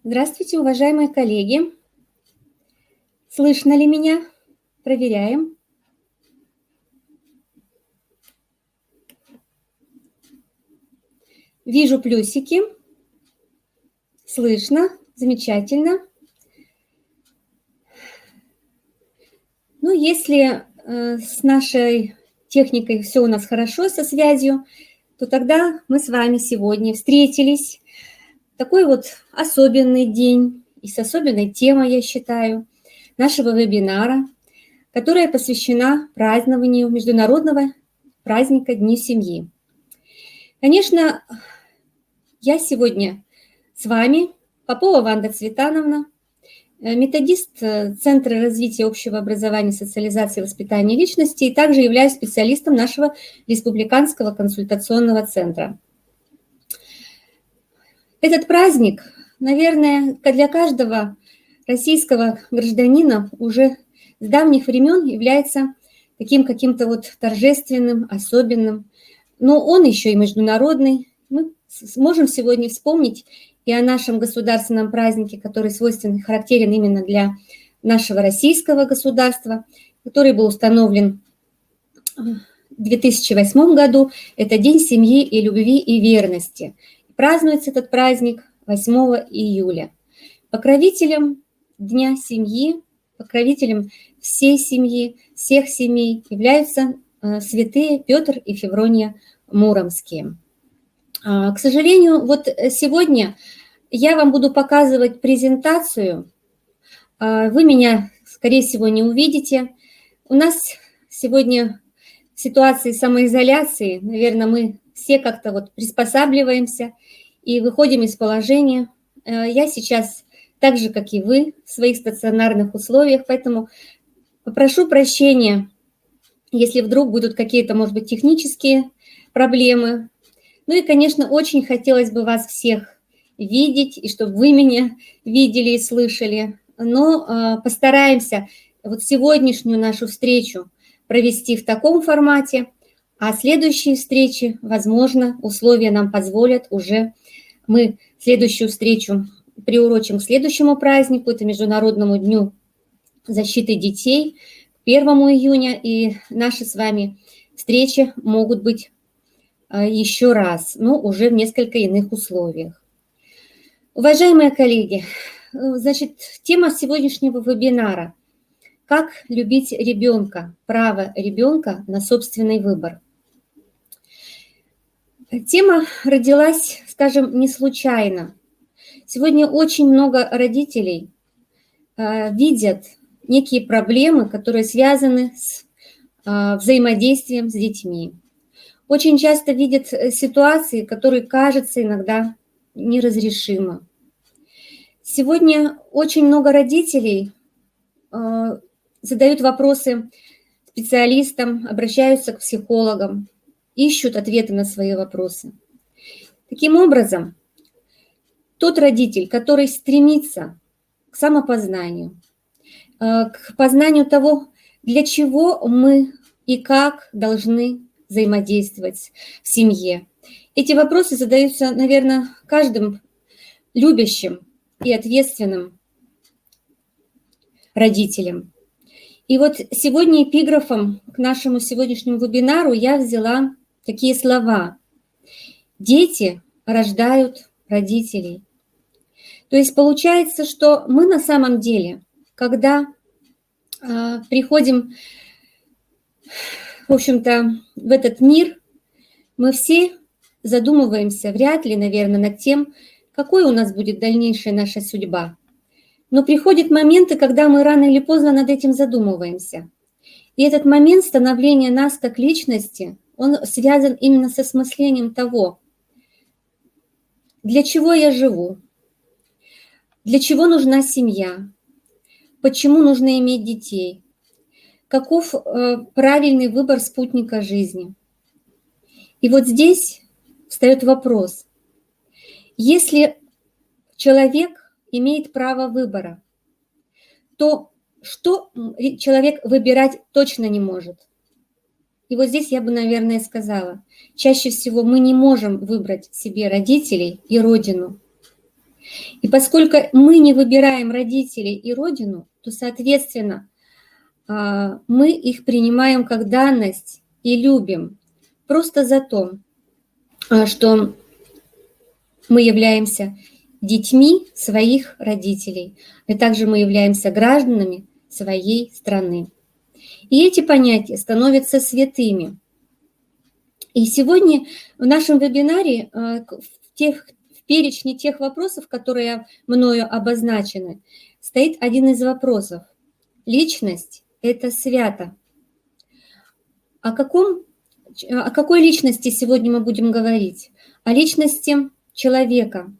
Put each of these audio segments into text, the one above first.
Здравствуйте, уважаемые коллеги. Слышно ли меня? Проверяем. Вижу плюсики. Слышно. Замечательно. Ну, если с нашей техникой все у нас хорошо со связью, то тогда мы с вами сегодня встретились. Такой вот особенный день и с особенной темой, я считаю, нашего вебинара, которая посвящена празднованию Международного праздника Дни семьи. Конечно, я сегодня с вами, Попова Ванда Цветановна, методист Центра развития общего образования, социализации и воспитания личности, и также являюсь специалистом нашего Республиканского консультационного центра. Этот праздник, наверное, для каждого российского гражданина уже с давних времен является таким каким-то вот торжественным, особенным, но он еще и международный. Мы сможем сегодня вспомнить и о нашем государственном празднике, который свойственен, характерен именно для нашего российского государства, который был установлен в 2008 году. Это День семьи и любви и верности. Празднуется этот праздник 8 июля. Покровителем Дня семьи, покровителем всей семьи, всех семей являются святые Петр и Феврония Муромские. К сожалению, вот сегодня я вам буду показывать презентацию. Вы меня, скорее всего, не увидите. У нас сегодня в ситуации самоизоляции, наверное, мы все как-то вот приспосабливаемся и выходим из положения. Я сейчас так же, как и вы, в своих стационарных условиях, поэтому попрошу прощения, если вдруг будут какие-то, может быть, технические проблемы. Ну и, конечно, очень хотелось бы вас всех видеть, и чтобы вы меня видели и слышали. Но постараемся вот сегодняшнюю нашу встречу провести в таком формате, а следующие встречи, возможно, условия нам позволят уже. Мы следующую встречу приурочим к следующему празднику, это Международному дню защиты детей, 1 июня, и наши с вами встречи могут быть еще раз, но уже в несколько иных условиях. Уважаемые коллеги, значит, тема сегодняшнего вебинара – как любить ребенка, право ребенка на собственный выбор. Тема родилась, скажем, не случайно. Сегодня очень много родителей видят некие проблемы, которые связаны с взаимодействием с детьми. Очень часто видят ситуации, которые кажутся иногда неразрешимы. Сегодня очень много родителей задают вопросы специалистам, обращаются к психологам, ищут ответы на свои вопросы. Таким образом, тот родитель, который стремится к самопознанию, к познанию того, для чего мы и как должны взаимодействовать в семье. Эти вопросы задаются, наверное, каждым любящим и ответственным родителям. И вот сегодня эпиграфом к нашему сегодняшнему вебинару я взяла такие слова. Дети рождают родителей. То есть получается, что мы на самом деле, когда приходим, в общем-то, в этот мир, мы все задумываемся, вряд ли, наверное, над тем, какой у нас будет дальнейшая наша судьба. Но приходят моменты, когда мы рано или поздно над этим задумываемся. И этот момент становления нас как личности, он связан именно с осмыслением того, для чего я живу, для чего нужна семья, почему нужно иметь детей, каков правильный выбор спутника жизни. И вот здесь встает вопрос. Если человек имеет право выбора, то что человек выбирать точно не может? И вот здесь я бы, наверное, сказала, чаще всего мы не можем выбрать себе родителей и родину. И поскольку мы не выбираем родителей и родину, то, соответственно, мы их принимаем как данность и любим просто за то, что мы являемся детьми своих родителей, и также мы являемся гражданами своей страны. И эти понятия становятся святыми. И сегодня в нашем вебинаре в перечне тех вопросов, которые мною обозначены, стоит один из вопросов. Личность – это свято. О какой личности сегодня мы будем говорить? О личности человека.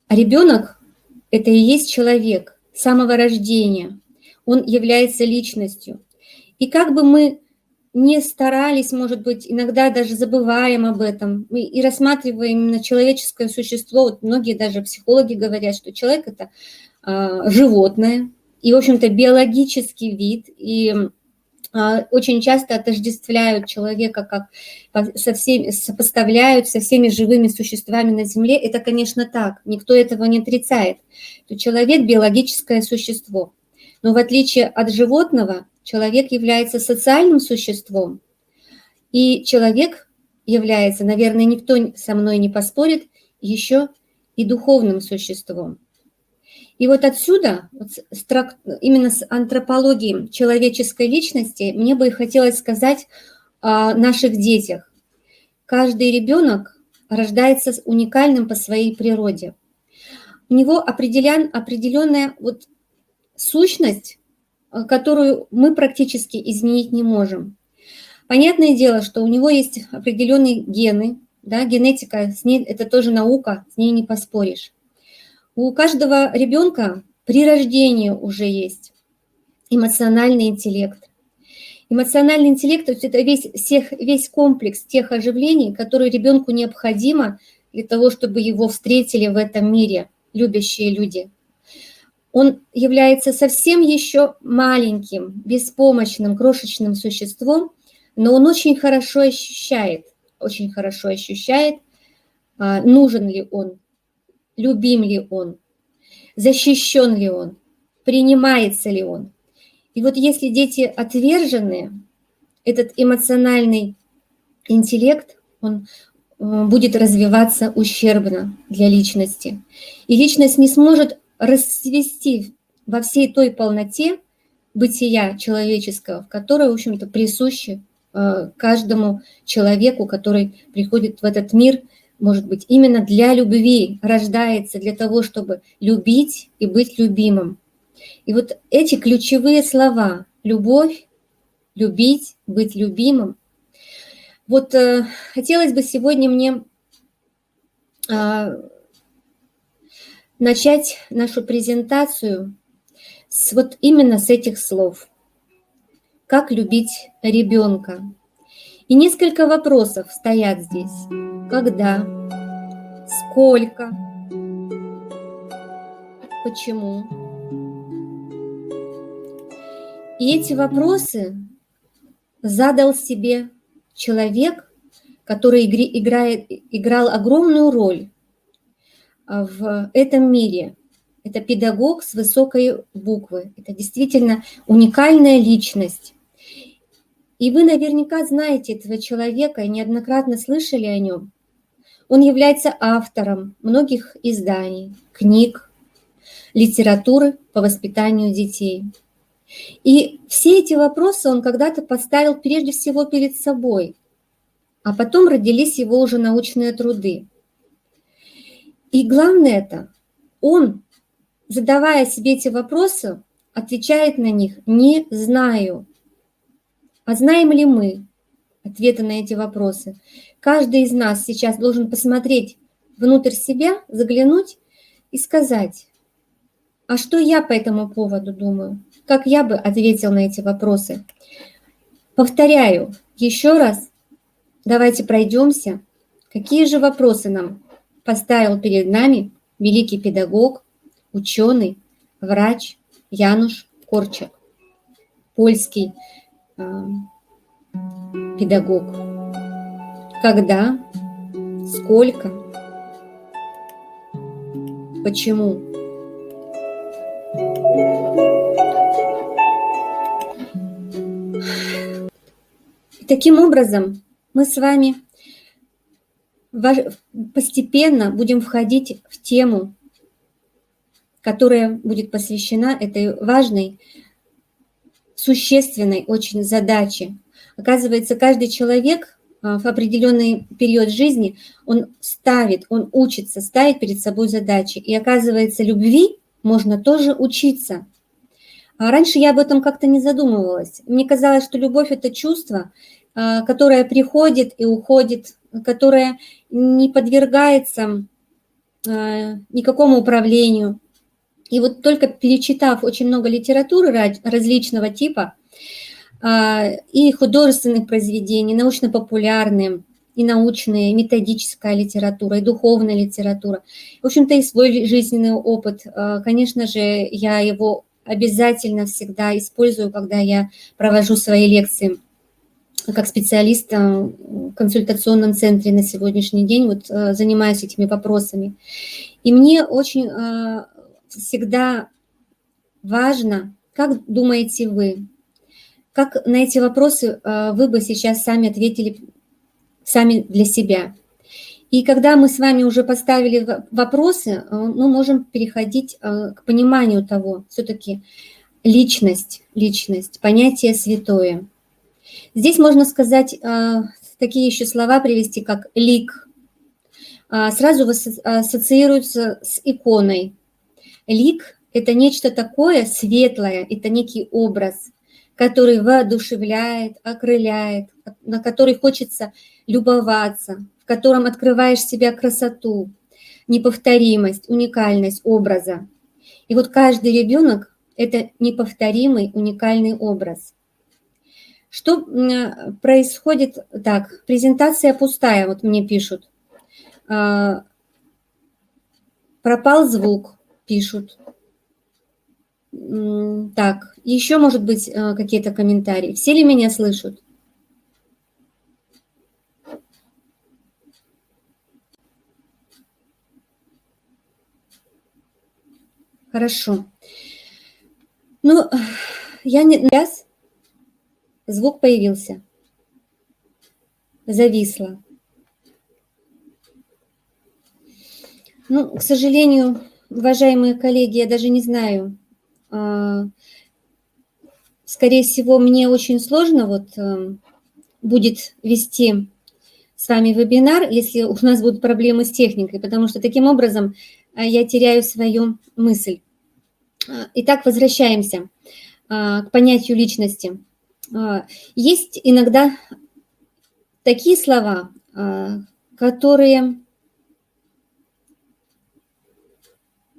А ребенок – это и есть человек с самого рождения. Он является личностью. И как бы мы не старались, может быть, иногда даже забываем об этом и рассматриваем именно человеческое существо. Вот многие даже психологи говорят, что человек – это животное и, в общем-то, биологический вид. И очень часто отождествляют человека, как сопоставляют со всеми живыми существами на Земле. Это, конечно, так, никто этого не отрицает. То человек – биологическое существо. Но в отличие от животного, человек является социальным существом, и человек является, наверное, никто со мной не поспорит, еще и духовным существом. И вот отсюда, именно с антропологией человеческой личности, мне бы хотелось сказать о наших детях. Каждый ребенок рождается уникальным по своей природе. У него определенная вот сущность, которую мы практически изменить не можем. Понятное дело, что у него есть определенные гены, да, генетика, с ней, это тоже наука, с ней не поспоришь. У каждого ребенка при рождении уже есть эмоциональный интеллект. Эмоциональный интеллект – это весь комплекс тех оживлений, которые ребенку необходимо для того, чтобы его встретили в этом мире любящие люди. Он является совсем еще маленьким, беспомощным, крошечным существом, но он очень хорошо ощущает, нужен ли он, любим ли он, защищен ли он, принимается ли он. И вот если дети отверженные, этот эмоциональный интеллект, он будет развиваться ущербно для личности. И личность не сможет расцвести во всей той полноте бытия человеческого, в которой, в общем-то, присуще каждому человеку, который приходит в этот мир, может быть, именно для любви, рождается для того, чтобы любить и быть любимым. И вот эти ключевые слова – любовь, любить, быть любимым. Вот хотелось бы сегодня мне начать нашу презентацию именно с этих слов. Как любить ребенка? И несколько вопросов стоят здесь. Когда? Сколько? Почему? И эти вопросы задал себе человек, который играл огромную роль в этом мире. Это педагог с высокой буквы. Это действительно уникальная личность. И вы наверняка знаете этого человека и неоднократно слышали о нем. Он является автором многих изданий, книг, литературы по воспитанию детей. И все эти вопросы он когда-то поставил прежде всего перед собой, а потом родились его уже научные труды. И главное это, он, задавая себе эти вопросы, отвечает на них «не знаю». А знаем ли мы ответы на эти вопросы? Каждый из нас сейчас должен посмотреть внутрь себя, заглянуть и сказать, а что я по этому поводу думаю? Как я бы ответил на эти вопросы? Повторяю еще раз, давайте пройдемся. Какие же вопросы нам поставил перед нами великий педагог, ученый, врач Януш Корчак, польский педагог. Когда, сколько, почему. Таким образом, мы с вами постепенно будем входить в тему, которая будет посвящена этой важной, существенной очень задаче. Оказывается, каждый человек в определенный период жизни, он учится ставить перед собой задачи. И оказывается, любви можно тоже учиться. А раньше я об этом как-то не задумывалась. Мне казалось, что любовь – это чувство, которое приходит и уходит, которое не подвергается никакому управлению. И вот только перечитав очень много литературы различного типа, и художественных произведений, научно-популярные, и научные, и методическая литература, и духовная литература. В общем-то, и свой жизненный опыт. Конечно же, я его обязательно всегда использую, когда я провожу свои лекции как специалист в консультационном центре на сегодняшний день, вот занимаюсь этими вопросами. И мне очень всегда важно, как думаете вы, как на эти вопросы вы бы сейчас сами ответили сами для себя. И когда мы с вами уже поставили вопросы, мы можем переходить к пониманию того, все-таки личность, понятие святое. Здесь можно сказать, такие еще слова привести, как лик. Сразу ассоциируются с иконой. Лик – это нечто такое светлое, это некий образ, который воодушевляет, окрыляет, на который хочется любоваться, в котором открываешь в себя красоту, неповторимость, уникальность образа. И вот каждый ребенок – это неповторимый, уникальный образ. Что происходит? Так, презентация пустая, вот мне пишут. Пропал звук, пишут. Так, еще, может быть, какие-то комментарии. Все ли меня слышат? Хорошо. Ну, я не... Звук появился. Зависло. Ну, к сожалению, уважаемые коллеги, я даже не знаю. Скорее всего, мне очень сложно будет вести с вами вебинар, если у нас будут проблемы с техникой, потому что таким образом я теряю свою мысль. Итак, возвращаемся к понятию личности. Есть иногда такие слова, которые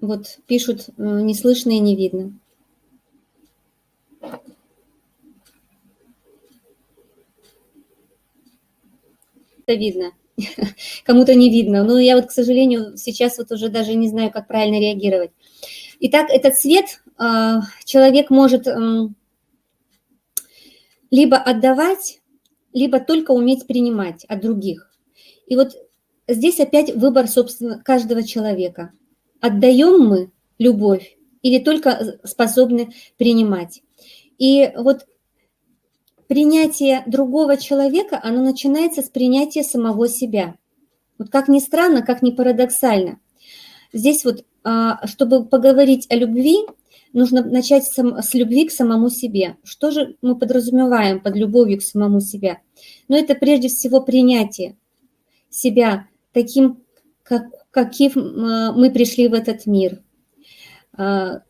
вот пишут не слышно и не видно. Это видно, кому-то не видно. Но я вот, к сожалению, сейчас вот уже даже не знаю, как правильно реагировать. Итак, этот свет человек может либо отдавать, либо только уметь принимать от других. И вот здесь опять выбор, собственно, каждого человека. Отдаем мы любовь или только способны принимать. И вот принятие другого человека, оно начинается с принятия самого себя. Вот как ни странно, как ни парадоксально. Здесь вот, чтобы поговорить о любви, нужно начать с любви к самому себе. Что же мы подразумеваем под любовью к самому себе? Ну, это прежде всего принятие себя таким, каким мы пришли в этот мир.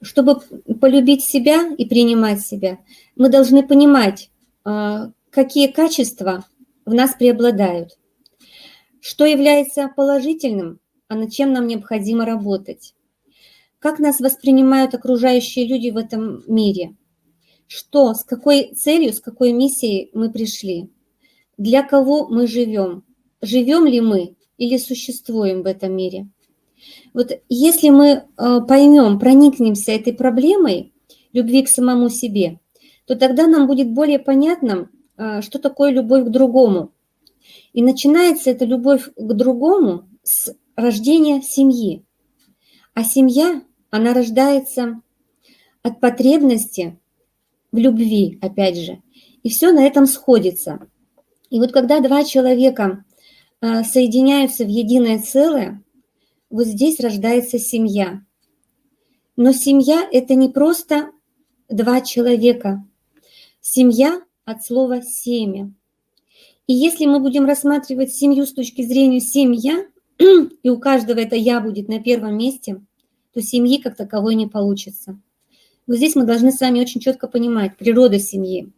Чтобы полюбить себя и принимать себя, мы должны понимать, какие качества в нас преобладают, что является положительным, а над чем нам необходимо работать, как нас воспринимают окружающие люди в этом мире, что, с какой целью, с какой миссией мы пришли, для кого мы живем ли мы или существуем в этом мире. Вот если мы поймем, проникнемся этой проблемой любви к самому себе, то тогда нам будет более понятно, что такое любовь к другому. И начинается эта любовь к другому с рождения семьи. А семья, она рождается от потребности в любви, опять же. И все на этом сходится. И вот когда два человека соединяются в единое целое, вот здесь рождается семья. Но семья – это не просто два человека. Семья от слова «семя». И если мы будем рассматривать семью с точки зрения «семья», и у каждого это «я» будет на первом месте, то семьи как таковой не получится. Вот здесь мы должны с вами очень четко понимать природу семьи.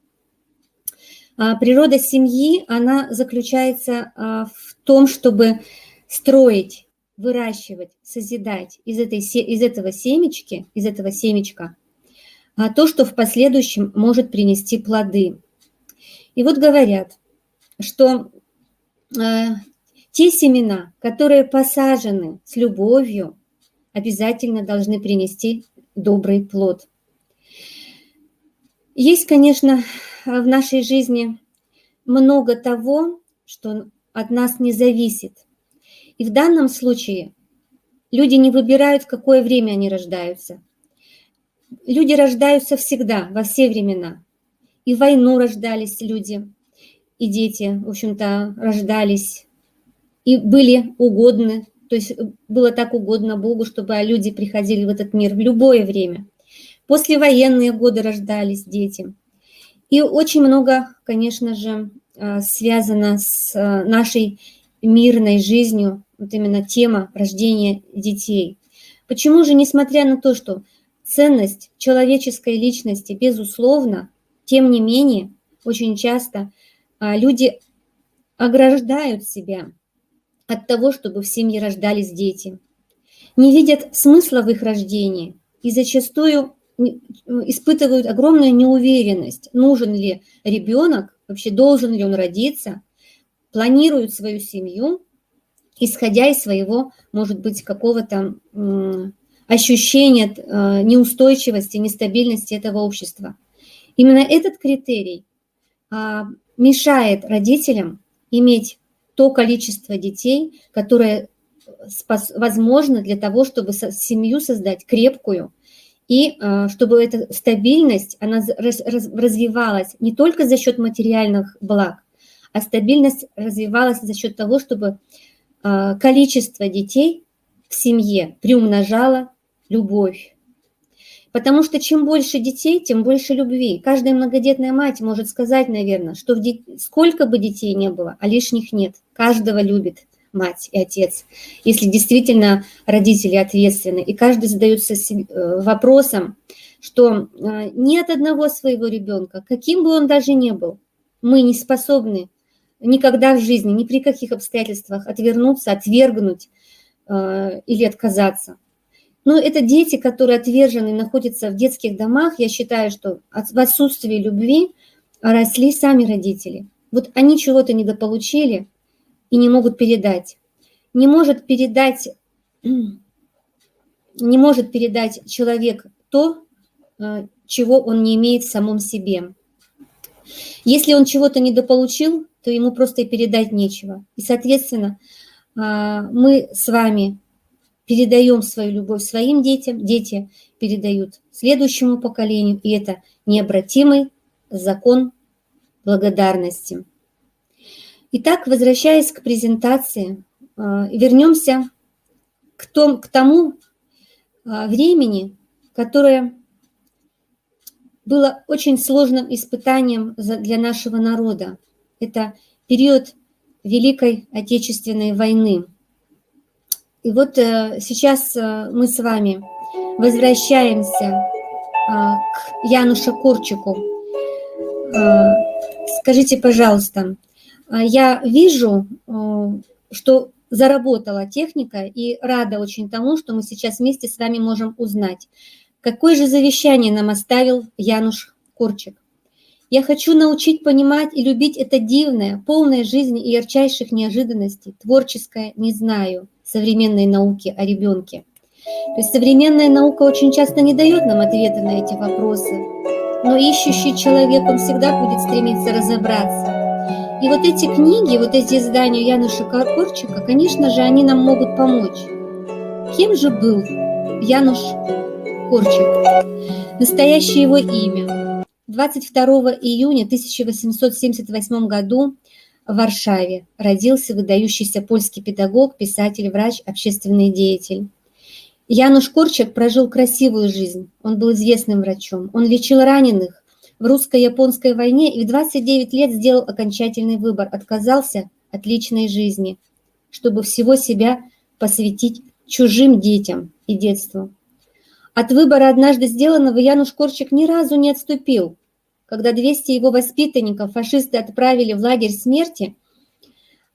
Природа семьи, она заключается в том, чтобы строить, выращивать, созидать из этого семечка то, что в последующем может принести плоды. И вот говорят, что те семена, которые посажены с любовью, обязательно должны принести добрый плод. Есть, конечно, в нашей жизни много того, что от нас не зависит. И в данном случае люди не выбирают, в какое время они рождаются. Люди рождаются всегда, во все времена. И в войну рождались люди, и дети, в общем-то, рождались, и были угодны. То есть было так угодно Богу, чтобы люди приходили в этот мир в любое время. Послевоенные годы рождались дети. И очень много, конечно же, связано с нашей мирной жизнью, вот именно тема рождения детей. Почему же, несмотря на то, что ценность человеческой личности, безусловно, тем не менее, очень часто люди ограждают себя от того, чтобы в семье рождались дети, не видят смысла в их рождении и зачастую испытывают огромную неуверенность, нужен ли ребенок, вообще должен ли он родиться, планируют свою семью, исходя из своего, может быть, какого-то ощущения неустойчивости, нестабильности этого общества. Именно этот критерий мешает родителям иметь то количество детей, которое возможно для того, чтобы семью создать крепкую, и чтобы эта стабильность, она развивалась не только за счет материальных благ, а стабильность развивалась за счет того, чтобы количество детей в семье приумножало любовь. Потому что чем больше детей, тем больше любви. Каждая многодетная мать может сказать, наверное, что сколько бы детей не было, а лишних нет. Каждого любит мать и отец, если действительно родители ответственны. И каждый задается вопросом, что ни от одного своего ребенка, каким бы он даже ни был, мы не способны никогда в жизни, ни при каких обстоятельствах отвернуться, отвергнуть или отказаться. Но это дети, которые отвержены, находятся в детских домах. Я считаю, что в отсутствии любви росли сами родители. Вот они чего-то недополучили и не могут передать. Не может передать человек то, чего он не имеет в самом себе. Если он чего-то недополучил, то ему просто и передать нечего. И, соответственно, мы с вами передаем свою любовь своим детям, дети передают следующему поколению, и это необратимый закон благодарности. Итак, возвращаясь к презентации, вернемся к тому времени, которое было очень сложным испытанием для нашего народа. Это период Великой Отечественной войны. И вот сейчас мы с вами возвращаемся к Янушу Корчику. Скажите, пожалуйста, я вижу, что заработала техника, и рада очень тому, что мы сейчас вместе с вами можем узнать, какое же завещание нам оставил Януш Корчик. Я хочу научить понимать и любить это дивное, полное жизни и ярчайших неожиданностей, творческое «не знаю» современной науки о ребенке. То есть современная наука очень часто не дает нам ответы на эти вопросы, но ищущий человек, он всегда будет стремиться разобраться. И вот эти книги, вот эти издания Януша Корчика, конечно же, они нам могут помочь. Кем же был Януш Корчик? Настоящее его имя. 22 июня 1878 году в Варшаве родился выдающийся польский педагог, писатель, врач, общественный деятель. Януш Корчик прожил красивую жизнь. Он был известным врачом. Он лечил раненых в русско-японской войне и в 29 лет сделал окончательный выбор. Отказался от личной жизни, чтобы всего себя посвятить чужим детям и детству. От выбора, однажды сделанного, Януш Корчик ни разу не отступил. Когда 200 его воспитанников фашисты отправили в лагерь смерти,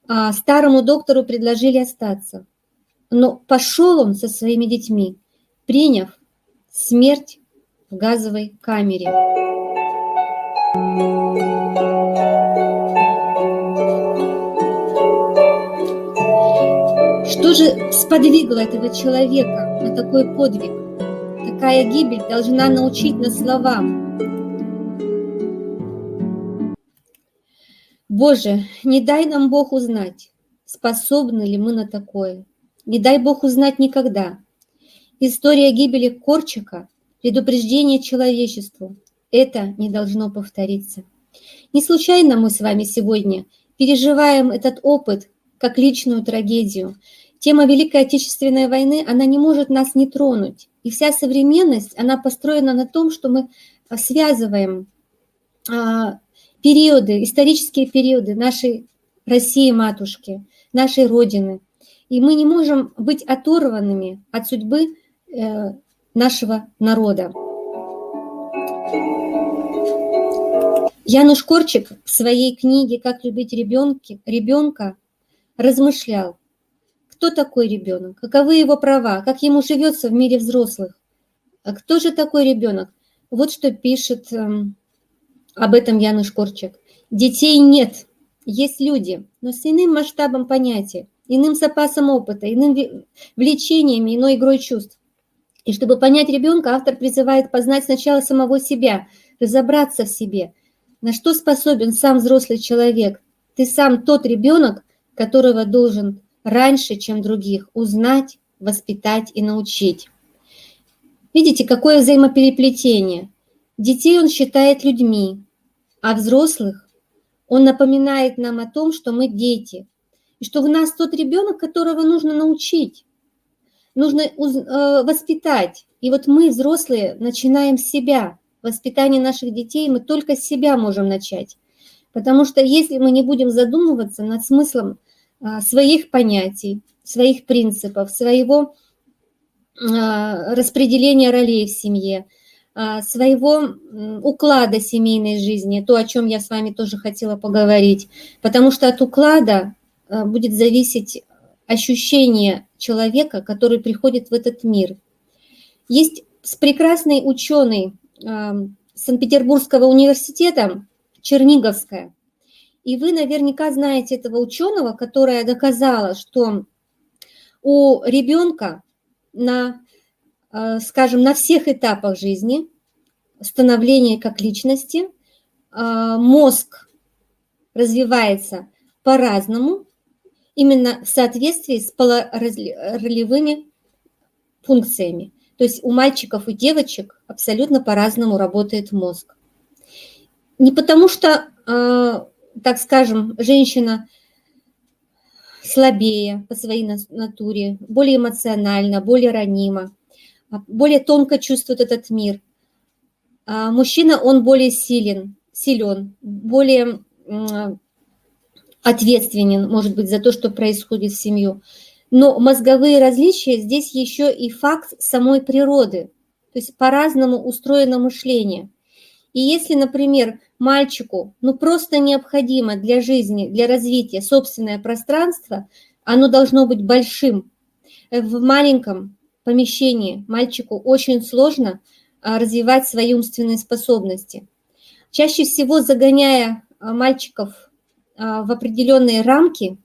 старому доктору предложили остаться. Но пошел он со своими детьми, приняв смерть в газовой камере. Что же сподвигло этого человека на такой подвиг? Такая гибель должна научить нас словам. Боже, не дай нам Бог узнать, способны ли мы на такое. Не дай Бог узнать никогда. История гибели Корчика – предупреждение человечеству. Это не должно повториться. Не случайно мы с вами сегодня переживаем этот опыт как личную трагедию. Тема Великой Отечественной войны, она не может нас не тронуть. И вся современность, она построена на том, что мы связываем периоды, исторические периоды нашей России-матушки, нашей Родины. И мы не можем быть оторванными от судьбы нашего народа. Януш Корчик в своей книге «Как любить ребенка» размышлял, кто такой ребенок, каковы его права, как ему живется в мире взрослых. А кто же такой ребенок? Вот что пишет об этом Януш Корчик. Детей нет, есть люди, но с иным масштабом понятия, иным запасом опыта, иным влечениями, иной игрой чувств. И чтобы понять ребенка, автор призывает познать сначала самого себя, разобраться в себе, на что способен сам взрослый человек. Ты сам тот ребенок, которого должен раньше, чем других, узнать, воспитать и научить. Видите, какое взаимопереплетение. Детей он считает людьми, а взрослых он напоминает нам о том, что мы дети, и что в нас тот ребенок, которого нужно научить, нужно воспитать. И вот мы, взрослые, начинаем с себя. Воспитание наших детей мы только с себя можем начать. Потому что если мы не будем задумываться над смыслом своих понятий, своих принципов, своего распределения ролей в семье, своего уклада семейной жизни, то, о чем я с вами тоже хотела поговорить, потому что от уклада будет зависеть ощущение человека, который приходит в этот мир. Есть прекрасный ученый Санкт-Петербургского университета, Черниговская, и вы наверняка знаете этого ученого, которая доказала, что у ребенка скажем, на всех этапах жизни, становления как личности, мозг развивается по-разному, именно в соответствии с полуролевыми функциями. То есть у мальчиков и девочек абсолютно по-разному работает мозг. Не потому что, так скажем, женщина слабее по своей натуре, более эмоциональна, более ранима, более тонко чувствует этот мир. А мужчина, он более силен, более ответственен, может быть, за то, что происходит в семью. Но мозговые различия здесь еще и факт самой природы, то есть по-разному устроено мышление. И если, например, мальчику просто необходимо для жизни, для развития собственное пространство, оно должно быть большим. В маленьком помещении мальчику очень сложно развивать свои умственные способности. Чаще всего, загоняя мальчиков в определенные рамки,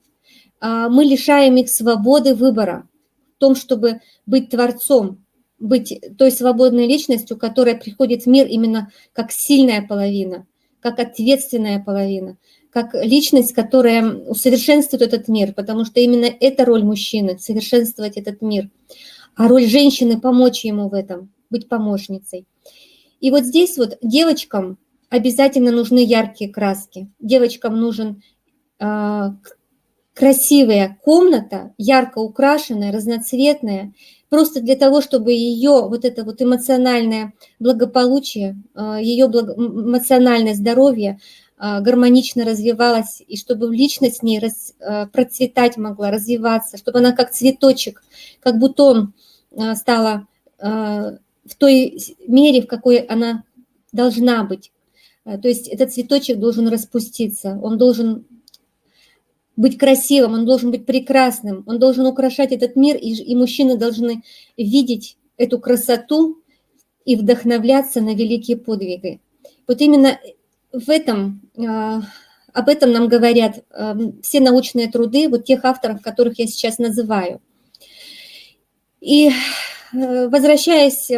мы лишаем их свободы выбора в том, чтобы быть творцом, быть той свободной личностью, которая приходит в мир именно как сильная половина, как ответственная половина, как личность, которая усовершенствует этот мир, потому что именно это роль мужчины – совершенствовать этот мир. а роль женщины помочь ему в этом, быть помощницей. И вот здесь вот девочкам обязательно нужны яркие краски. Девочкам нужен красивая комната, ярко украшенная, разноцветная, просто для того, чтобы ее вот это вот эмоциональное благополучие, ее эмоциональное здоровье гармонично развивалось, и чтобы личность в ней процветать могла, развиваться, чтобы она как цветочек, как бутон стала в той мере, в какой она должна быть. То есть этот цветочек должен распуститься, он должен быть красивым, он должен быть прекрасным, он должен украшать этот мир, и мужчины должны видеть эту красоту и вдохновляться на великие подвиги. Вот именно в этом, об этом нам говорят все научные труды вот тех авторов, которых я сейчас называю. И возвращаясь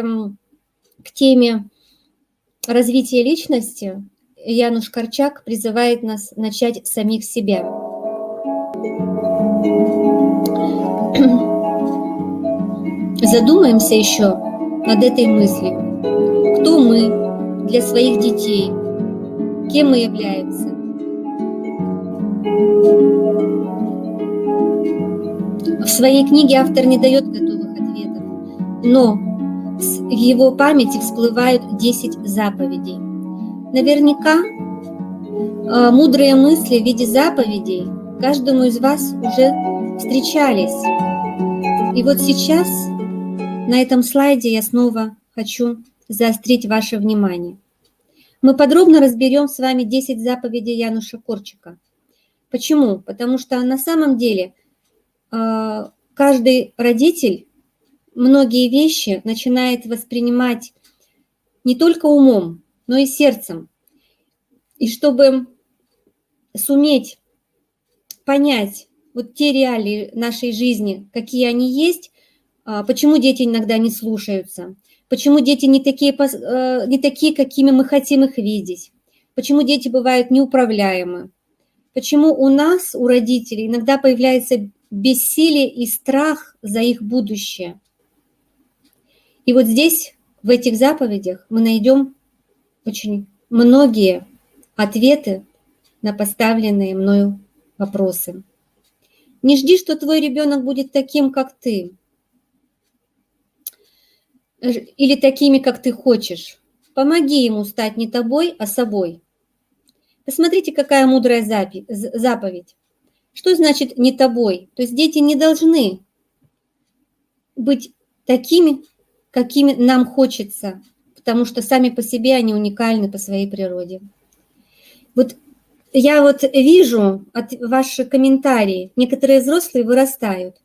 к теме развития личности, Януш Корчак призывает нас начать с самих себя. Задумаемся еще над этой мыслью. Кто мы для своих детей? Кем мы являемся? В своей книге автор не дает готовых ответов, но в его памяти всплывают 10 заповедей. Наверняка мудрые мысли в виде заповедей каждому из вас уже встречались. И вот сейчас на этом слайде я снова хочу заострить ваше внимание. Мы подробно разберем с вами 10 заповедей Януша Корчака. Почему? Потому что на самом деле каждый родитель многие вещи начинает воспринимать не только умом, но и сердцем. И чтобы суметь понять вот те реалии нашей жизни, какие они есть, почему дети иногда не слушаются, почему дети не такие, какими мы хотим их видеть, почему дети бывают неуправляемы, почему у нас, у родителей, иногда появляется бессилие и страх за их будущее. И вот здесь, в этих заповедях, мы найдем очень многие ответы на поставленные мною вопросы. Не жди, что твой ребенок будет таким, как ты, или такими, как ты хочешь. Помоги ему стать не тобой, а собой. Посмотрите, какая мудрая заповедь. Что значит «не тобой»? То есть дети не должны быть такими, какими нам хочется, потому что сами по себе они уникальны по своей природе. Вот я вот вижу ваши комментарии, некоторые взрослые вырастают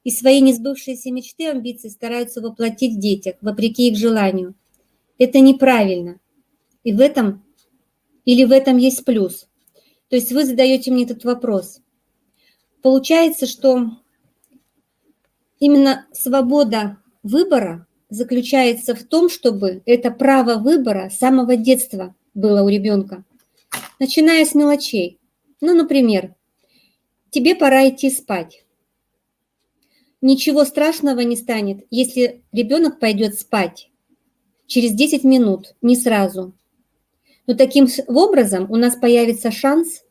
и свои несбывшиеся мечты, амбиции стараются воплотить в детях, вопреки их желанию. Это неправильно. И в этом есть плюс. То есть вы задаете мне этот вопрос. Получается, что именно свобода выбора заключается в том, чтобы это право выбора с самого детства было у ребенка, начиная с мелочей. Ну, например, тебе пора идти спать. Ничего страшного не станет, если ребенок пойдет спать через 10 минут, не сразу. Но таким образом у нас появится шанс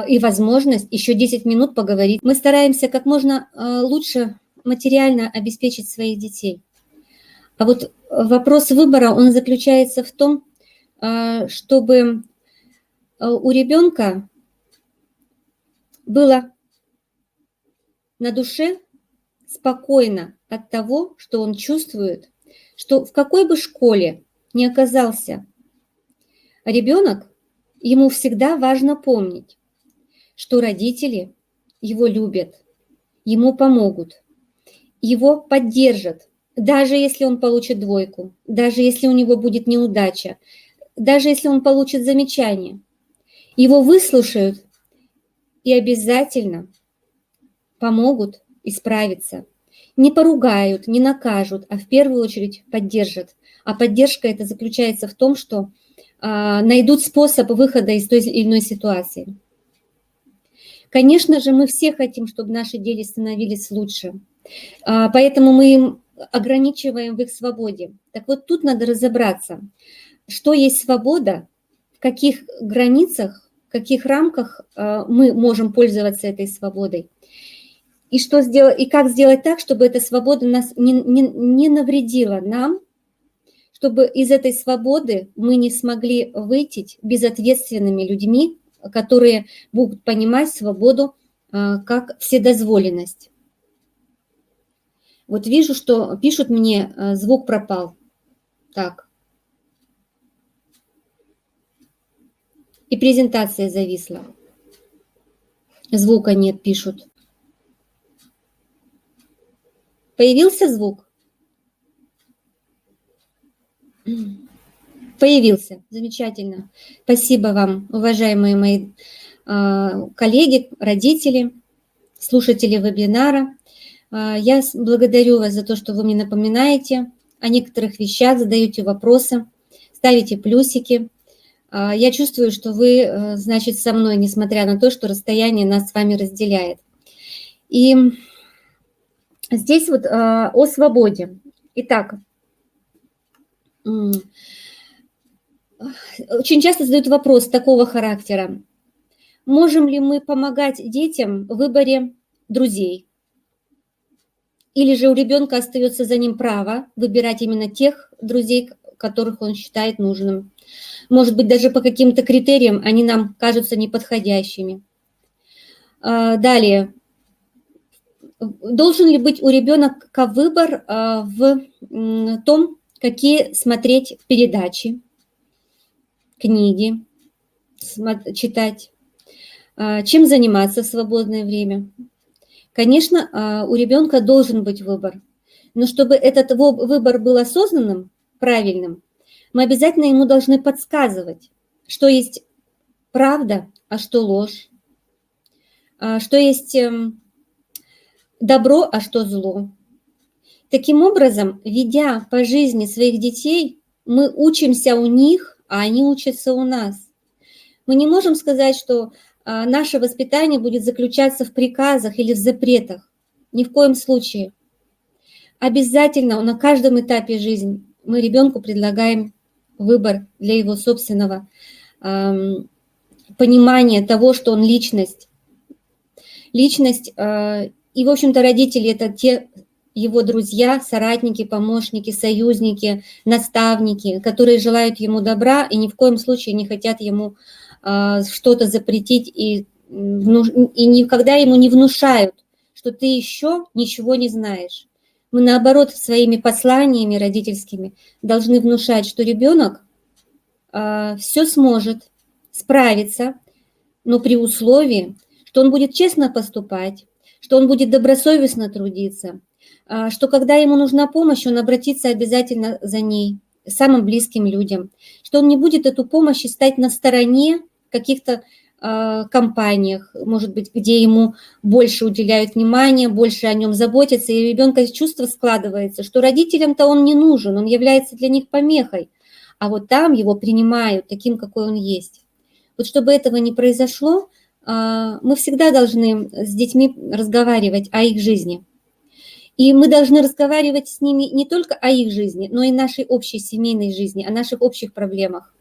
и возможность еще 10 минут поговорить. Мы стараемся как можно лучше материально обеспечить своих детей. А вот вопрос выбора, он заключается в том, чтобы у ребенка было на душе спокойно от того, что он чувствует, что в какой бы школе ни оказался ребенок, ему всегда важно помнить, что родители его любят, ему помогут, его поддержат, даже если он получит двойку, даже если у него будет неудача, даже если он получит замечание. Его выслушают и обязательно помогут исправиться. Не поругают, не накажут, а в первую очередь поддержат. А поддержка это заключается в том, что найдут способ выхода из той или иной ситуации. Конечно же, мы все хотим, чтобы наши дети становились лучше. Поэтому мы им ограничиваем в их свободе. Так вот, тут надо разобраться, что есть свобода, в каких границах, в каких рамках мы можем пользоваться этой свободой. И, что сделать, и как сделать так, чтобы эта свобода нас не навредила нам, чтобы из этой свободы мы не смогли выйти безответственными людьми, которые будут понимать свободу как вседозволенность. Вот вижу, что пишут мне, звук пропал. Так. И презентация зависла. Звука нет, пишут. Появился звук? Появился. Замечательно. Спасибо вам, уважаемые мои коллеги, родители, слушатели вебинара. Я благодарю вас за то, что вы мне напоминаете о некоторых вещах, задаете вопросы, ставите плюсики. Я чувствую, что вы, значит, со мной, несмотря на то, что расстояние нас с вами разделяет. И здесь вот о свободе. Итак, очень часто задают вопрос такого характера. Можем ли мы помогать детям в выборе друзей? Или же у ребенка остается за ним право выбирать именно тех друзей, которых он считает нужным? Может быть, даже по каким-то критериям они нам кажутся неподходящими. Далее. Должен ли быть у ребенка выбор в том, какие смотреть передачи, книги, читать, чем заниматься в свободное время? Конечно, у ребенка должен быть выбор, но чтобы этот выбор был осознанным, правильным, мы обязательно ему должны подсказывать, что есть правда, а что ложь, что есть добро, а что зло. Таким образом, ведя по жизни своих детей, мы учимся у них, а они учатся у нас. Мы не можем сказать, что наше воспитание будет заключаться в приказах или в запретах. Ни в коем случае. Обязательно на каждом этапе жизни мы ребенку предлагаем выбор для его собственного понимания того, что он личность. Личность, и, в общем-то, родители – это те его друзья, соратники, помощники, союзники, наставники, которые желают ему добра и ни в коем случае не хотят ему что-то запретить и никогда ему не внушают, что ты еще ничего не знаешь. Мы, наоборот, своими посланиями родительскими должны внушать, что ребенок все сможет справиться, но при условии, что он будет честно поступать, что он будет добросовестно трудиться, что когда ему нужна помощь, он обратится обязательно за ней самым близким людям, что он не будет эту помощь искать на стороне каких-то компаниях, может быть, где ему больше уделяют внимания, больше о нем заботятся, и у ребенка чувство складывается, что родителям-то он не нужен, он является для них помехой, а вот там его принимают таким, какой он есть. Вот чтобы этого не произошло, мы всегда должны с детьми разговаривать о их жизни. И мы должны разговаривать с ними не только о их жизни, но и нашей общей семейной жизни, о наших общих проблемах.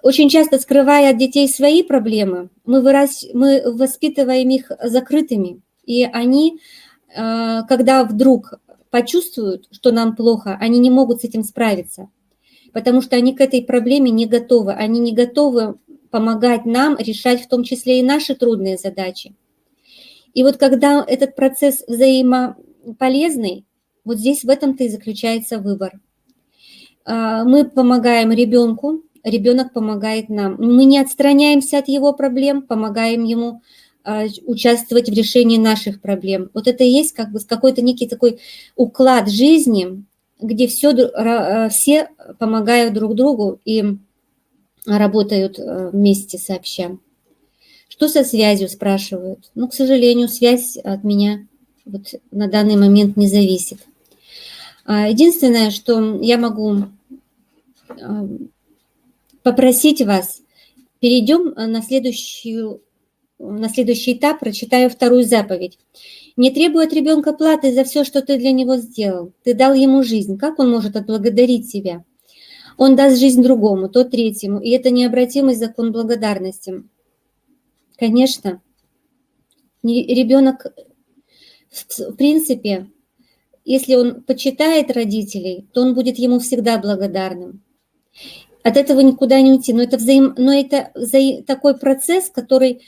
Очень часто, скрывая от детей свои проблемы, мы воспитываем их закрытыми. И они, когда вдруг почувствуют, что нам плохо, они не могут с этим справиться, потому что они к этой проблеме не готовы. Они не готовы помогать нам решать в том числе и наши трудные задачи. И вот когда этот процесс взаимополезный, вот здесь в этом-то и заключается выбор. Мы помогаем ребенку, ребенок помогает нам. Мы не отстраняемся от его проблем, помогаем ему участвовать в решении наших проблем. Вот это и есть как бы какой-то некий такой уклад жизни, где все помогают друг другу и работают вместе сообща. Что со связью, спрашивают? Ну, к сожалению, связь от меня вот на данный момент не зависит. Единственное, что я могу попросить вас, перейдем на следующий этап, прочитаю вторую заповедь. Не требуй от ребенка платы за все, что ты для него сделал. Ты дал ему жизнь. Как он может отблагодарить тебя? Он даст жизнь другому, то третьему. И это необратимый закон благодарности. Конечно, ребенок, в принципе, если он почитает родителей, то он будет ему всегда благодарным. От этого никуда не уйти. Но это такой процесс, который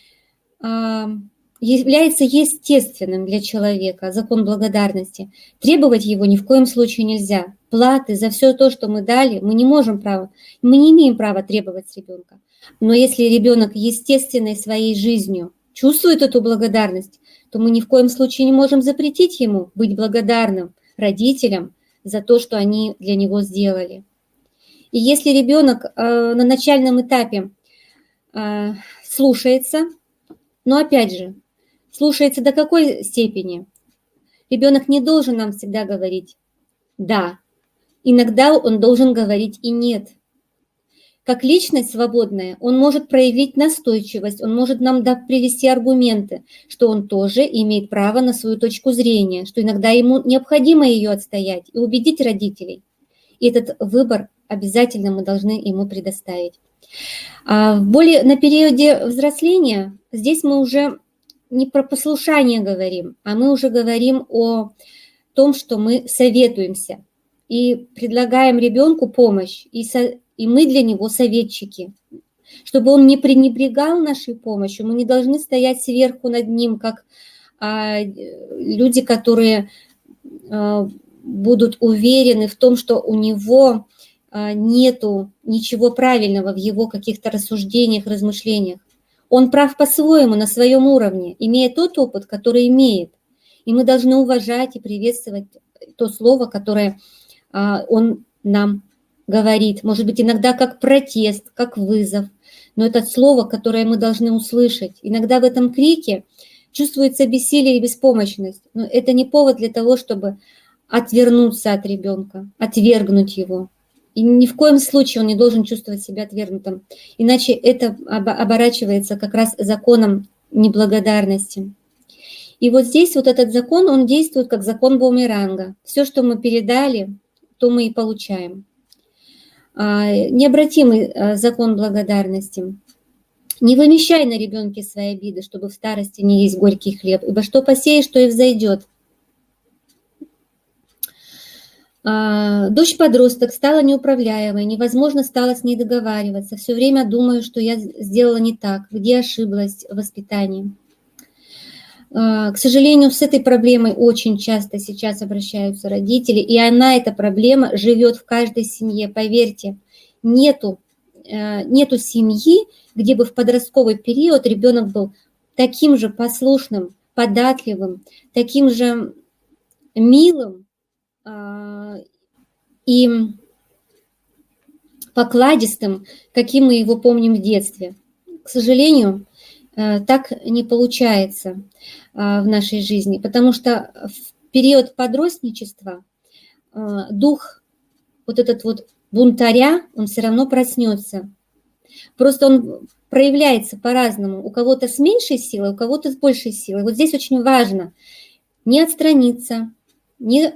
является естественным для человека, закон благодарности. Требовать его ни в коем случае нельзя. Платы за все то, что мы дали, мы не имеем права требовать с ребенка. Но если ребенок естественной своей жизнью чувствует эту благодарность, то мы ни в коем случае не можем запретить ему быть благодарным родителям за то, что они для него сделали. И если ребенок на начальном этапе слушается, но опять же, слушается до какой степени? Ребенок не должен нам всегда говорить «да». Иногда он должен говорить и «нет». Как личность свободная, он может проявить настойчивость, он может нам привести аргументы, что он тоже имеет право на свою точку зрения, что иногда ему необходимо ее отстоять и убедить родителей. И этот выбор обязательно мы должны ему предоставить. На периоде взросления здесь мы уже не про послушание говорим, а мы уже говорим о том, что мы советуемся и предлагаем ребенку помощь, и мы для него советчики. Чтобы он не пренебрегал нашей помощью, мы не должны стоять сверху над ним, как люди, которые будут уверены в том, что у него нету ничего правильного в его каких-то рассуждениях, размышлениях. Он прав по-своему, на своем уровне, имея тот опыт, который имеет. И мы должны уважать и приветствовать то слово, которое он нам говорит. Может быть, иногда как протест, как вызов, но это слово, которое мы должны услышать. Иногда в этом крике чувствуется бессилие и беспомощность, но это не повод для того, чтобы отвернуться от ребенка, отвергнуть его. И ни в коем случае он не должен чувствовать себя отвергнутым, иначе это оборачивается как раз законом неблагодарности. И вот здесь вот этот закон, он действует как закон бумеранга. Все, что мы передали, то мы и получаем. Необратимый закон благодарности. Не вымещай на ребенке свои обиды, чтобы в старости не есть горький хлеб, ибо что посеешь, то и взойдет. Дочь-подросток стала неуправляемой, невозможно стало с ней договариваться. Все время думаю, что я сделала не так, где ошиблась в воспитании. К сожалению, с этой проблемой очень часто сейчас обращаются родители, и эта проблема живет в каждой семье. Поверьте, нету семьи, где бы в подростковый период ребенок был таким же послушным, податливым, таким же милым, и покладистым, каким мы его помним в детстве. К сожалению, так не получается в нашей жизни, потому что в период подростничества дух вот этот вот бунтаря, он все равно проснется. Просто он проявляется по-разному. У кого-то с меньшей силой, у кого-то с большей силой. Вот здесь очень важно не отстраниться, не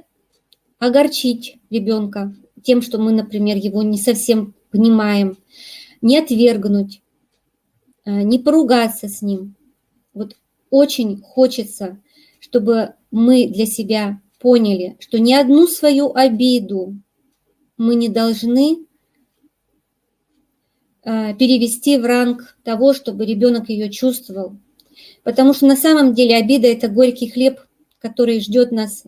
огорчить ребенка тем, что мы, например, его не совсем понимаем, не отвергнуть, не поругаться с ним. Вот очень хочется, чтобы мы для себя поняли, что ни одну свою обиду мы не должны перевести в ранг того, чтобы ребенок ее чувствовал. Потому что на самом деле обида – это горький хлеб, который ждет нас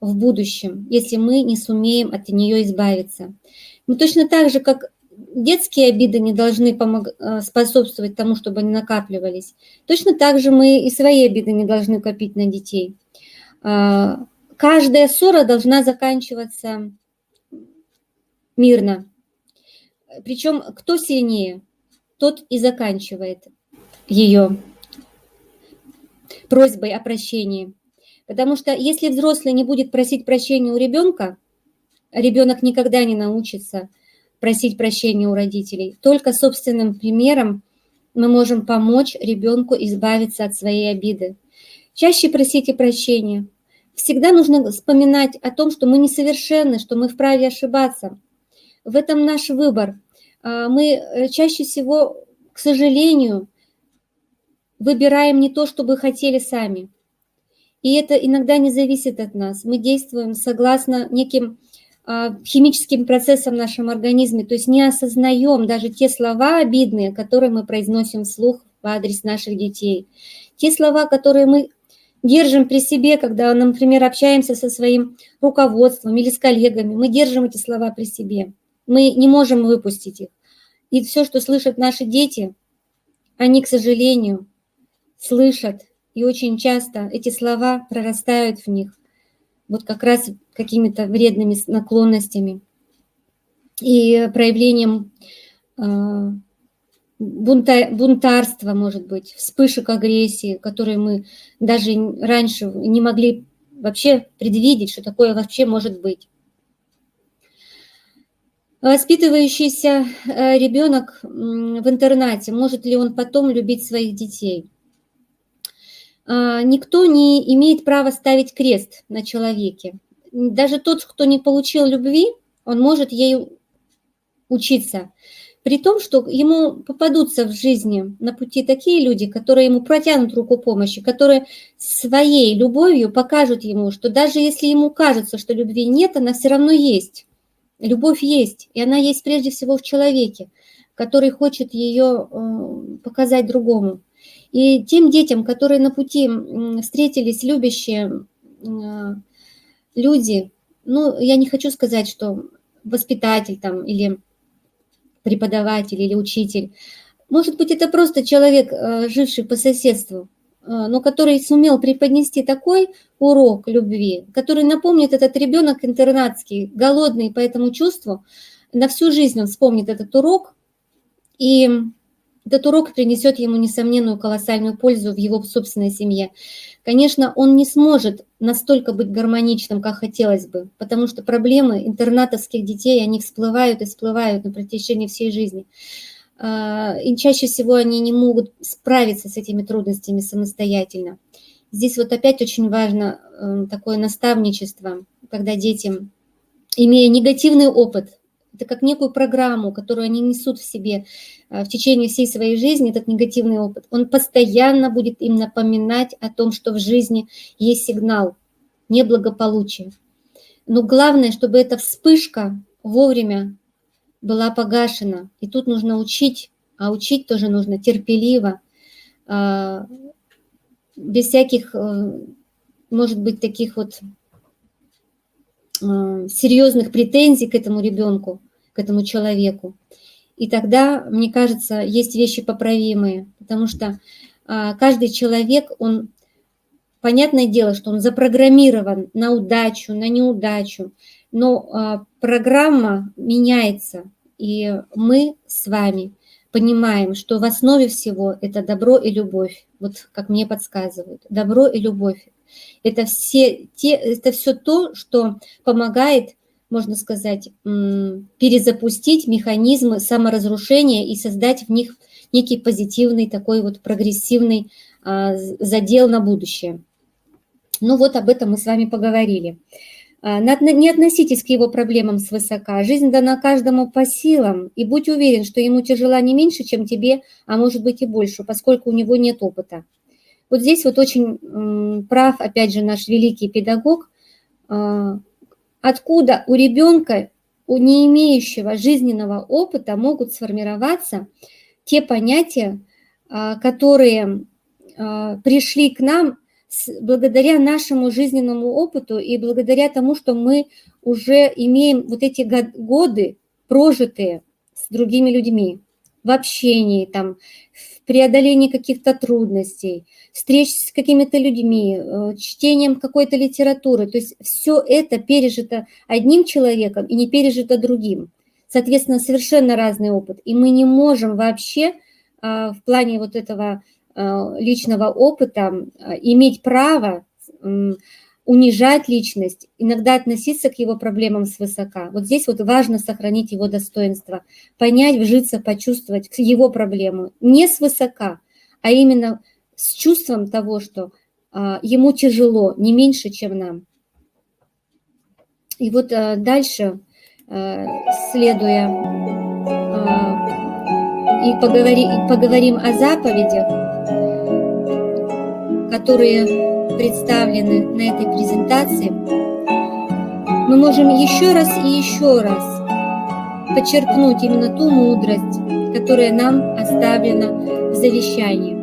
в будущем, если мы не сумеем от нее избавиться. Мы точно так же, как детские обиды не должны способствовать тому, чтобы они накапливались, точно так же мы и свои обиды не должны копить на детей. Каждая ссора должна заканчиваться мирно. Причем кто сильнее, тот и заканчивает ее просьбой о прощении. Потому что если взрослый не будет просить прощения у ребенка, ребенок никогда не научится просить прощения у родителей. Только собственным примером мы можем помочь ребенку избавиться от своей обиды. чаще просите прощения. Всегда нужно вспоминать о том, что мы несовершенны, что мы вправе ошибаться. В этом наш выбор. Мы чаще всего, к сожалению, выбираем не то, что бы хотели сами. И это иногда не зависит от нас. Мы действуем согласно неким химическим процессам в нашем организме, то есть не осознаем даже те слова обидные, которые мы произносим вслух в адрес наших детей. Те слова, которые мы держим при себе, когда, например, общаемся со своим руководством или с коллегами, мы держим эти слова при себе. Мы не можем выпустить их. И все, что слышат наши дети, они, к сожалению, слышат. И очень часто эти слова прорастают в них вот как раз какими-то вредными наклонностями и проявлением бунтарства, может быть, вспышек агрессии, которые мы даже раньше не могли вообще предвидеть, что такое вообще может быть. Воспитывающийся ребенок в интернате, может ли он потом любить своих детей? Никто не имеет права ставить крест на человеке. Даже тот, кто не получил любви, он может ею учиться. При том, что ему попадутся в жизни на пути такие люди, которые ему протянут руку помощи, которые своей любовью покажут ему, что даже если ему кажется, что любви нет, она все равно есть. Любовь есть, и она есть прежде всего в человеке, который хочет ее показать другому. И тем детям, которые на пути встретились любящие люди, ну, я не хочу сказать, что воспитатель там или преподаватель или учитель, может быть, это просто человек, живший по соседству, но который сумел преподнести такой урок любви, который напомнит этот ребенок интернатский, голодный по этому чувству, на всю жизнь он вспомнит этот урок, и этот урок принесет ему несомненную колоссальную пользу в его собственной семье. Конечно, он не сможет настолько быть гармоничным, как хотелось бы, потому что проблемы интернатовских детей, они всплывают и всплывают на протяжении всей жизни. И чаще всего они не могут справиться с этими трудностями самостоятельно. Здесь вот опять очень важно такое наставничество, когда дети, имея негативный опыт, это как некую программу, которую они несут в себе в течение всей своей жизни, этот негативный опыт, он постоянно будет им напоминать о том, что в жизни есть сигнал неблагополучия. Но главное, чтобы эта вспышка вовремя была погашена. И тут нужно учить, а учить тоже нужно терпеливо, без всяких, может быть, таких вот серьезных претензий к этому ребенку, к этому человеку. И тогда, мне кажется, есть вещи поправимые, потому что каждый человек, он, понятное дело, что он запрограммирован на удачу, на неудачу, но программа меняется, и мы с вами понимаем, что в основе всего это добро и любовь, вот как мне подсказывают, добро и любовь. Это все то, что помогает, можно сказать, перезапустить механизмы саморазрушения и создать в них некий позитивный такой вот прогрессивный задел на будущее. Ну вот об этом мы с вами поговорили. Не относитесь к его проблемам свысока. Жизнь дана каждому по силам, и будь уверен, что ему тяжела не меньше, чем тебе, а может быть и больше, поскольку у него нет опыта. Вот здесь вот очень прав, опять же, наш великий педагог, откуда у ребенка, у не имеющего жизненного опыта могут сформироваться те понятия, которые пришли к нам благодаря нашему жизненному опыту и благодаря тому, что мы уже имеем вот эти годы, прожитые с другими людьми, в общении, там, в преодолении каких-то трудностей, встреч с какими-то людьми, чтением какой-то литературы. То есть все это пережито одним человеком и не пережито другим. Соответственно, совершенно разный опыт. И мы не можем вообще в плане вот этого личного опыта иметь право унижать личность, иногда относиться к его проблемам свысока. Вот здесь вот важно сохранить его достоинство, понять, вжиться, почувствовать его проблему не свысока, а именно с чувством того, что ему тяжело, не меньше, чем нам. И вот дальше, следуя, и поговорим о заповедях, которые представлены на этой презентации, мы можем еще раз и еще раз подчеркнуть именно ту мудрость, которая нам оставлена в завещании.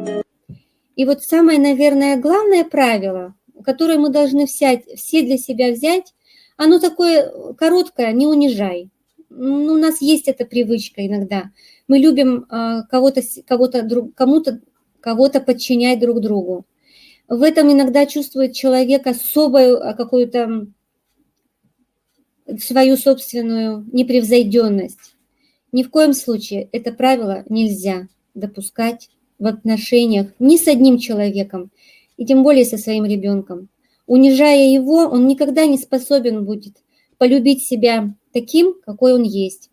И вот самое, наверное, главное правило, которое мы должны все для себя взять, оно такое короткое: не унижай. Ну, у нас есть эта привычка иногда. Мы любим кого-то подчинять друг другу. В этом иногда чувствует человек особую какую-то свою собственную непревзойденность. Ни в коем случае это правило нельзя допускать в отношениях ни с одним человеком, и тем более со своим ребенком. Унижая его, он никогда не способен будет полюбить себя таким, какой он есть,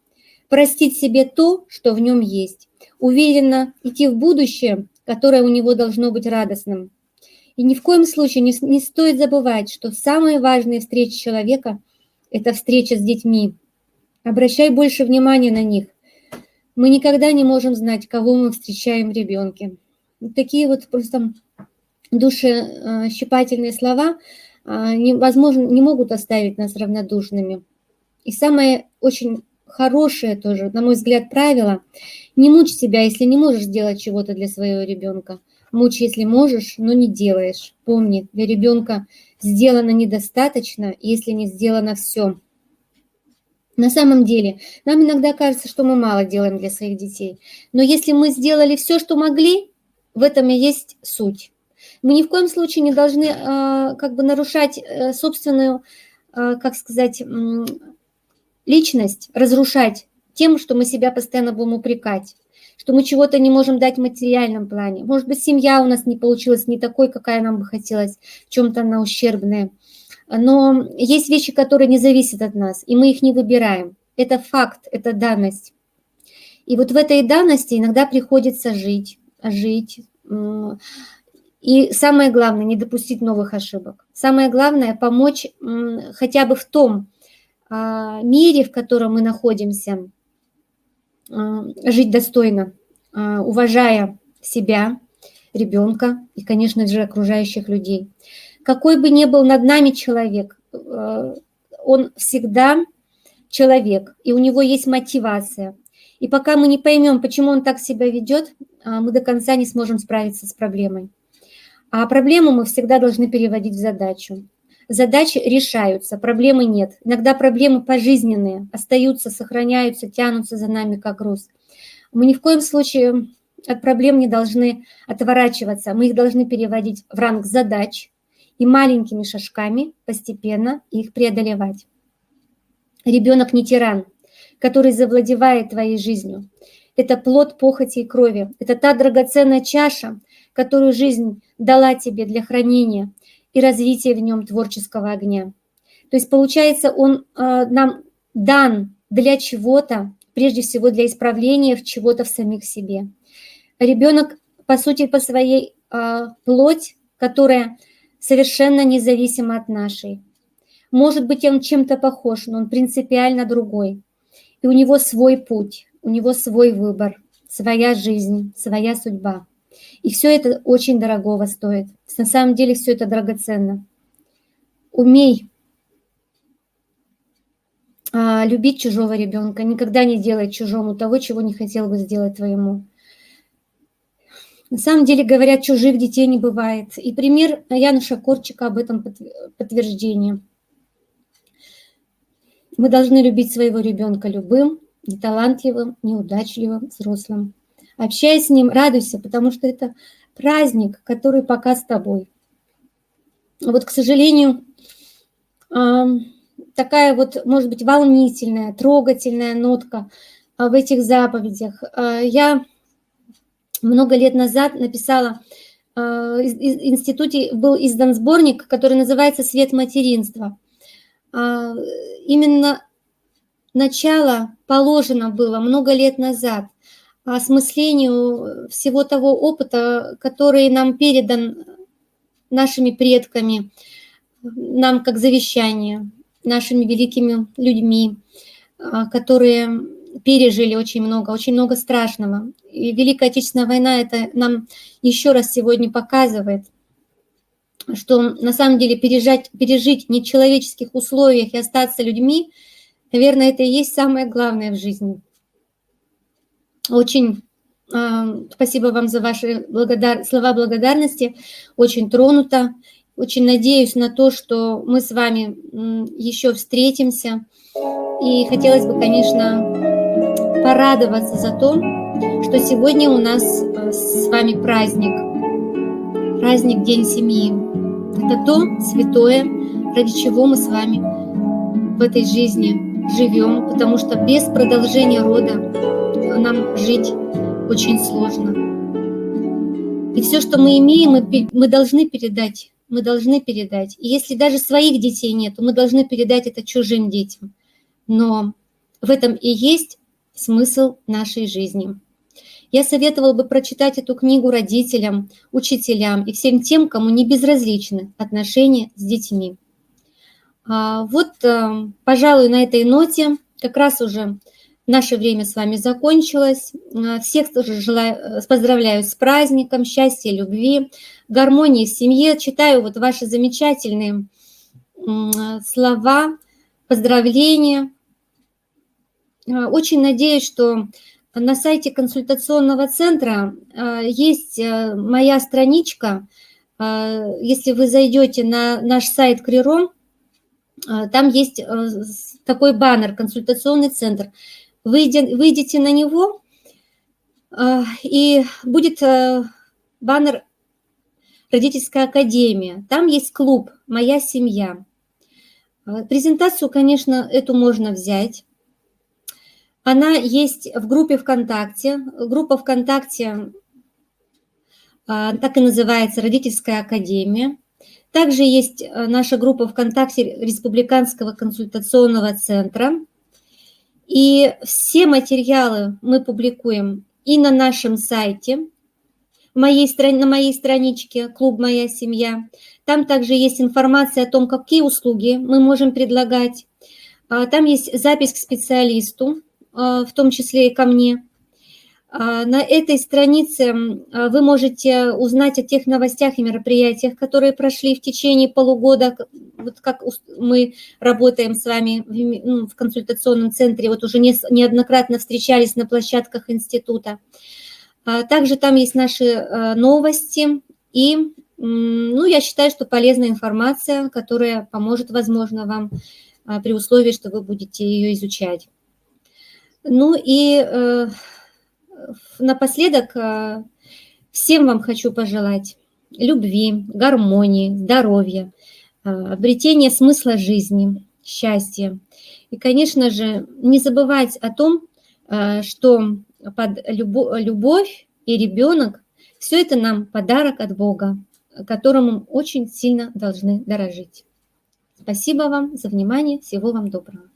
простить себе то, что в нем есть, уверенно идти в будущее, которое у него должно быть радостным. И ни в коем случае не стоит забывать, что самые важные встречи человека – это встреча с детьми. Обращай больше внимания на них. Мы никогда не можем знать, кого мы встречаем в ребенке. Такие вот просто душещипательные слова невозможно, не могут оставить нас равнодушными. И самое очень хорошее тоже, на мой взгляд, правило: не мучь себя, если не можешь сделать чего-то для своего ребенка. Мучь, если можешь, но не делаешь. Помни, для ребенка сделано недостаточно, если не сделано все. На самом деле, нам иногда кажется, что мы мало делаем для своих детей. Но если мы сделали все, что могли, в этом и есть суть. Мы ни в коем случае не должны нарушать собственную, личность, разрушать тем, что мы себя постоянно будем упрекать, что мы чего-то не можем дать в материальном плане. Может быть, семья у нас не получилась не такой, какая нам бы хотелось, в чем-то она ущербная. Но есть вещи, которые не зависят от нас, и мы их не выбираем. Это факт, это данность. И вот в этой данности иногда приходится жить. И самое главное, не допустить новых ошибок. Самое главное, помочь хотя бы в том мире, в котором мы находимся, жить достойно, уважая себя, ребенка и, конечно же, окружающих людей. Какой бы ни был над нами человек, он всегда человек, и у него есть мотивация. И пока мы не поймем, почему он так себя ведет, мы до конца не сможем справиться с проблемой. А проблему мы всегда должны переводить в задачу. Задачи решаются, проблемы нет. Иногда проблемы пожизненные, остаются, сохраняются, тянутся за нами как груз. Мы ни в коем случае от проблем не должны отворачиваться, мы их должны переводить в ранг задач и маленькими шажками постепенно их преодолевать. Ребенок не тиран, который завладевает твоей жизнью. Это плод похоти и крови. Это та драгоценная чаша, которую жизнь дала тебе для хранения и развития в нем творческого огня. То есть, получается, он нам дан для чего-то, прежде всего для исправления в чего-то в самих себе. Ребенок, по сути, по своей плоть, которая совершенно независима от нашей. Может быть, он чем-то похож, но он принципиально другой. И у него свой путь, у него свой выбор, своя жизнь, своя судьба. И все это очень дорогого стоит. На самом деле все это драгоценно. Умей любить чужого ребенка. Никогда не делай чужому того, чего не хотел бы сделать твоему. На самом деле, говорят, чужих детей не бывает. И пример Януша Корчика об этом подтверждение. Мы должны любить своего ребенка любым, неталантливым, неудачливым, взрослым. Общаясь с ним, радуйся, потому что это праздник, который пока с тобой. Вот, к сожалению, такая вот, может быть, волнительная, трогательная нотка в этих заповедях. Я много лет назад написала, в институте был издан сборник, который называется «Свет материнства». Именно начало положено было много лет назад осмыслению всего того опыта, который нам передан нашими предками, нам как завещание, нашими великими людьми, которые пережили очень много страшного. И Великая Отечественная война это нам еще раз сегодня показывает, что на самом деле пережить в нечеловеческих условиях и остаться людьми, наверное, это и есть самое главное в жизни. Очень спасибо вам за ваши слова благодарности, очень тронута. Очень надеюсь на то, что мы с вами еще встретимся. И хотелось бы, конечно, порадоваться за то, что сегодня у нас с вами праздник День семьи. Это то святое, ради чего мы с вами в этой жизни живем, потому что без продолжения рода нам жить очень сложно. И все, что мы имеем, мы должны передать. И если даже своих детей нет, то мы должны передать это чужим детям. Но в этом и есть смысл нашей жизни. Я советовала бы прочитать эту книгу родителям, учителям и всем тем, кому не безразличны отношения с детьми. Вот, пожалуй, на этой ноте как раз уже наше время с вами закончилось. Всех тоже поздравляю с праздником, счастья, любви, гармонии в семье. Читаю вот ваши замечательные слова, поздравления. Очень надеюсь, что на сайте консультационного центра есть моя страничка. Если вы зайдете на наш сайт Криром, там есть такой баннер «Консультационный центр». Выйдите на него, и будет баннер «Родительская академия». Там есть клуб «Моя семья». Презентацию, конечно, эту можно взять. Она есть в группе ВКонтакте. Группа ВКонтакте так и называется «Родительская академия». Также есть наша группа ВКонтакте Республиканского консультационного центра. И все материалы мы публикуем и на нашем сайте, на моей страничке «Клуб Моя семья». Там также есть информация о том, какие услуги мы можем предлагать. Там есть запись к специалисту, в том числе и ко мне. На этой странице вы можете узнать о тех новостях и мероприятиях, которые прошли в течение полугода, вот как мы работаем с вами в консультационном центре, вот уже неоднократно встречались на площадках института. Также там есть наши новости и, я считаю, что полезная информация, которая поможет, возможно, вам при условии, что вы будете ее изучать. Ну и напоследок всем вам хочу пожелать любви, гармонии, здоровья, обретения смысла жизни, счастья. И, конечно же, не забывать о том, что любовь и ребенок – все это нам подарок от Бога, которому очень сильно должны дорожить. Спасибо вам за внимание. Всего вам доброго.